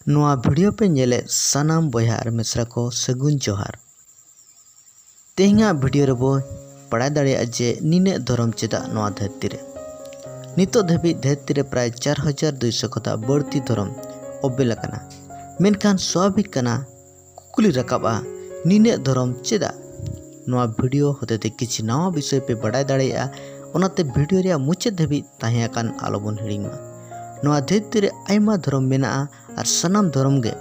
नोआ वीडियो पे नेले सानाम बया और मिश्रा को सगुन जोहार। तेहिंगा वीडियो रेबो पढ़ाई दाड़े जे निने धर्म चेदा नोआ धरती रे नितो धाबी धरती रे प्राय 4200 खता बढ़ती धर्म ओबेल कना। मेनखान स्वाभाविक कना कुकुली रकाबा निने धर्म चेदा। नोआ वीडियो होते किछि नवा विषय पे पढ़ाई दाड़ेया ओनाते वीडियो रे मुचाद धाबी ताहेकान आलोबन हिड़िंगमा। नोआ धरती रे आयमा धर्म मेना और सनाम धर्म गे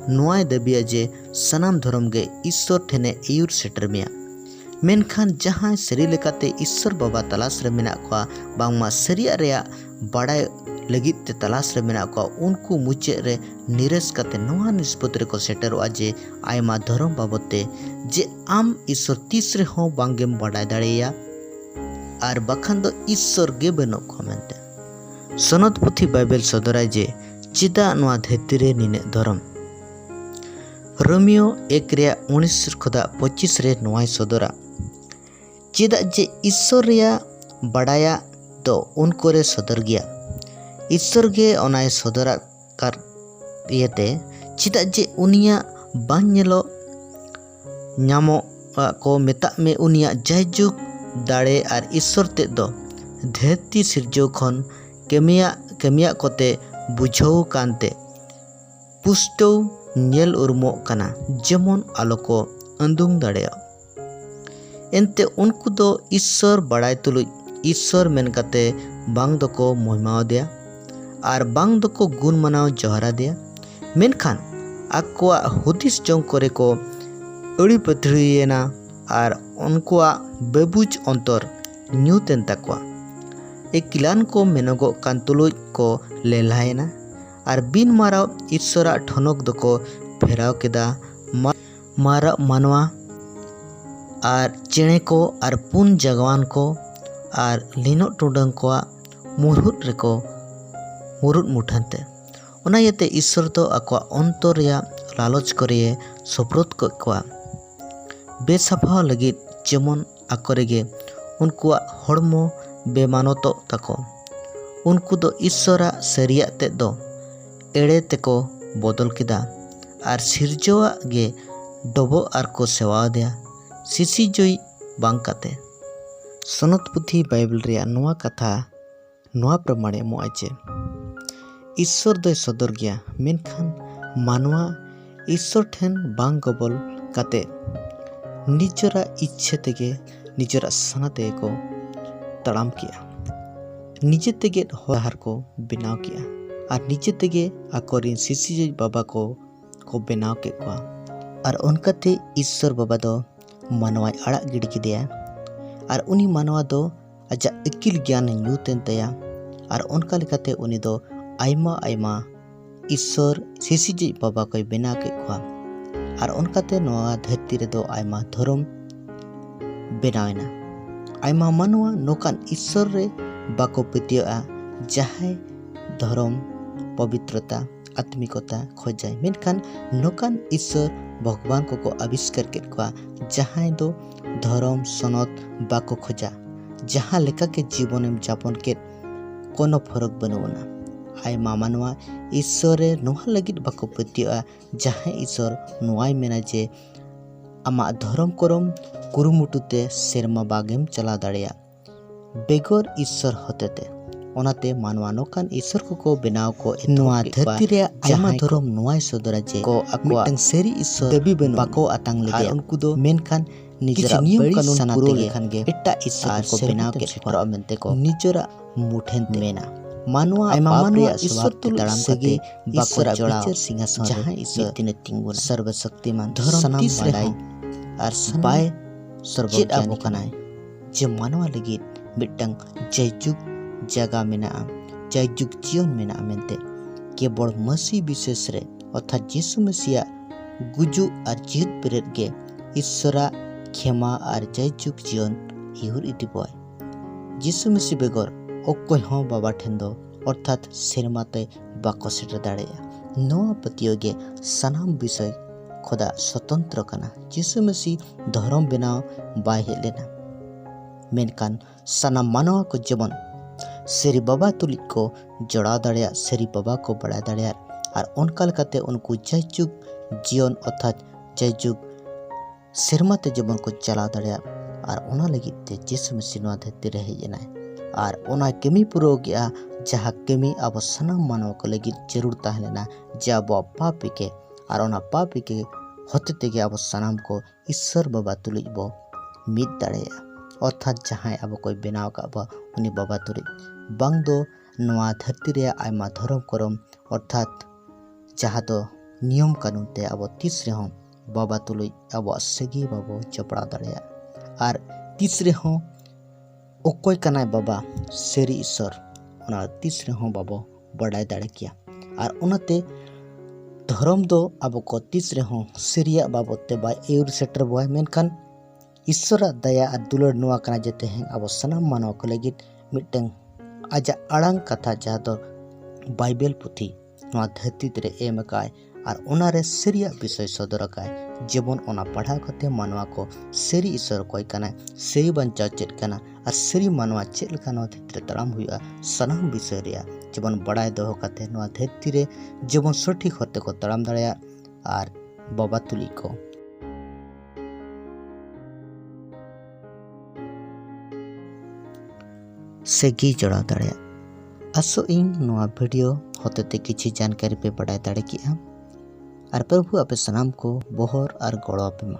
नोआ दाबिया जे सनाम धर्म गे ईश्वर ठेने एयुर सेटर मेया। मेनखान जहां सरी लेकाते ईश्वर बाबा तलाश रे मेना को बांगमा सरिया रेया बाड़ाय लगित ते तलाश रे मेना को उनको मुचे रे निरेश काते नोआ निष्पत्ति रे को सेटरवा जे आयमा धर्म बाबते जे आम ईश्वर तीसरे हो बांगेम बाड़ाय दाड़ेया और बखान दो ईश्वर गे बनो कमेंटे। सनद पुथी बाइबल सदराय जे चिदा नोआ धरती रे निने धर्म। रोमियो 1:19-25 रे नोआय सदरा चिदा जे ईश्वर रेया बाड़ाया तो उनको रे सदर गया। ईश्वर गे ओनाय सदरा कर येते चिदा जे उनिया बांगेलो न्यामो को मेता में उनिया जयजुग दाड़े और ईश्वर ते दो धरती सिरजो खन केमिया कोते बुझाव कानते पुष्टो नेल उर्मो कना जेमन आलो को अंदुंग दाड़ेया। एनते उनको दो ईश्वर बाड़ाय तुलुज ईश्वर मेनकाते बांग दको महिमा दिया और बांग दको गुण मनाव जोहरा दिया। मेनखान आकुआ हुदिस जों करे को अड़ी पथड़ियेना और उनकुआ बेबुज अंतर न्यूतेन तकवा किलान को मेनगो कान तुलुज को लेलायना और बिन माराव ईश्वरा ठनक दको फेराव केदा। मारा मानवा और चेणे को और पुन जगवान को और लिनो टुडंग को मुरुट रेको मुरुट मुठनते ओनायते ईश्वर तो आको अंतर या लालच करिए सप्रोत को बेसाफा लगित जेमन आकोरेगे उनकुआ हड़मो बेमानतो तको उनको दो ईश्वरा सरिया ते दो एड़े तेको बदल किदा और सिरजोआ गे डबो आर को सेवा दिया सिसी जोई बांकाते। सनत पुथी बाइबल रे नोआ कथा नोआ प्रमाणे मोआचे ईश्वर दो सदर गया मेनखान मानवा ईश्वर ठेन बांग गबल काते निजरा इच्छे तेगे निजरा सना तेगे को तड़ाम किया निजे तेगे हर को बनाव किया और निजे तेगे आकोरिन सिसी बाबा को बनाव के को और उनकाते ईश्वर बाबा दो मानवाय आड़ा गिड़ किदिया और उनी मानवा दो आजा अकिल ज्ञान न्यूतेन तया और उनका लेकाते उनी दो आयमा आयमा ईश्वर सिसी बाबा को बनाव के को और उनकाते नोआ धरती रे दो आयमा धर्म बनावेना आयमा मानवा नोकान ईश्वर रे बाको पतिया जहाय धर्म पवित्रता आत्मिकता खोजाय मेनखान नोकान ईश्वर भगवान को आविष्कार के जहाय दो धर्म सनत बाको खोजा जहाँ लेका के जीवन जापन के कोनो फरक बनोना आयमा मानवा ईश्वर रे नोहा लगित बाको पतिया जहां ईश्वर नोआय मेना जे आमा धर्म करम कुरुमुटुते सेरमा बागेम चला दाड़ेया बेगर ईश्वर होतेते ओनाते मानवा नोकान ईश्वर को बनाव को नोआ धरती रे आयमा धर्म नोआय सदरा जे को मिटंग सेरी ईश्वर देवी बन बाको आतांग लेदे उनको दो मेनखान निजरा नियम कानून सनाते गे खान गे एटा ईश्वर को बनाव के पर मेनते को निजरा मुठेन मेना मानवा आयमा मानवा ईश्वर तड़ाम सगे बाको जोड़ा सिंहासन जहां ईश्वर तिने तिंगुन सर्वशक्तिमान धर्म तीस बाड़ाय और बाय सर्वज्ञानी कनाय जे मानवा लगित मिटंग जयजुग जगह मेना जयजुग जीवन मेना मेनते केवल मसीह विशेष रे अर्थात यीशु मसीहा गुजु और जीत बेरेद गे ईश्वरा क्षमा और जयजुग जीवन इहुर इति बय यीशु मसीह बेगर ओकोय हो बाबा ठेंदो अर्थात सेरमाते बाको सेटर दाड़ेया नोआ पतियोगे सनाम विषय खुदा स्वतंत्र कना यीशु मसीह धर्म बनाव बाय हेलेना मेनकान सनाम मानवा को जेमन सेरी बाबा तुलिक को जोड़ा दाड़ेया सेरी बाबा को बड़ा दाड़ेया और उनका लेकाते उनको जयजुग जीवन अर्थात जयजुग सेरमाते जीवन को चला दाड़िया और ओना लगित ते यीशु मसीह नोआ धरती रे हेज एनाय और ओना कमी पुरो गया जहाँ कमी अब सनाम मानव को लगित जरूर ताहलेना जे अब पापी के और ओना पापी के होते तेगे अब सनाम को ईश्वर बाबा तुलिज बो मिद दाड़ेया अर्थात जहाँ अब कोई बनाव का बा उनी बाबा तुलिज बांग दो नोआ धरती रे आयमा धर्म करम अर्थात जहाँ दो नियम कानून ते अब तीसरे हों बाबा तुलिज अब सेगी बाबो चपड़ा दाड़ेया और तीसरे हों ओकोय कनाय बाबा सेरी ईश्वर ओना तीसरे हों बाबो बड़ाय दाड़े किया और ओनाते धर्म दो अब को तीसरे हों सेरिया बाबत ते बाय एउर सेटर बोय मेनखान ईश्वर दया और दुलर नोआ कना जेते हैं अब सनाम मानव को लगित मिटeng आजा आड़ांग कथा जहाँ दो बाइबल पुथी नोआ धरती रे एम काय और ओनारे सेरिया विषय सदर काय जेबन ओना पढ़ा कते मानवा को सेरी ईश्वर कोई कना सेरी बंचा चेत कना और सेरी मानवा चेत लका नोआ धरती रे तड़ाम हुआ सनाम विषय रिया जेबन बड़ाय दोहो कते नोआ धरती रे जेबन सठिक होते को तड़ाम दाड़ेया और बाबा तुली को सेगी जड़ा दाड़ेया आसो इन नोआ वीडियो होते ते किछि जानकारी पे बड़ाय दाड़े किया और प्रभु आपे सनाम को बोहर और गड़ो पे मा।